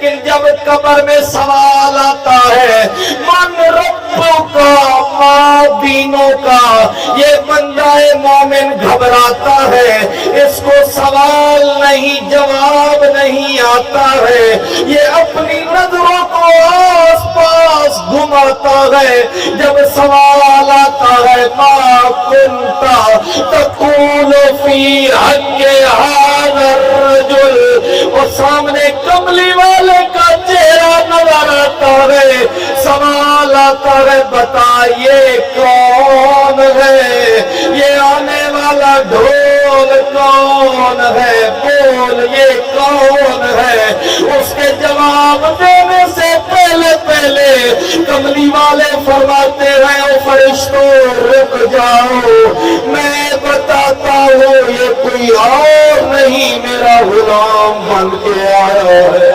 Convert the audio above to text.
لیکن جب قبر میں سوال آتا ہے من ربک ما دینک کا، یہ بندہ مومن گھبراتا ہے، اس کو سوال نہیں جواب نہیں آتا ہے، یہ اپنی نظروں کو آس پاس گھماتا ہے۔ جب سوال آتا ہے ما کنت تقول فی حق ھذا الرجل، اور سامنے کملی والے کا چہرہ نظر آتا ہے، سوال آتا ہے بتا یہ کون ہے، یہ آنے والا ڈھول کون ہے، بول یہ کون ہے۔ اس کے جواب دینے سے پہلے کملی والے فرماتے ہیں او فرشتوں رک جاؤ، میں بتاتا ہوں یہ کوئی اور نہیں میرا غلام بن کے آیا ہے۔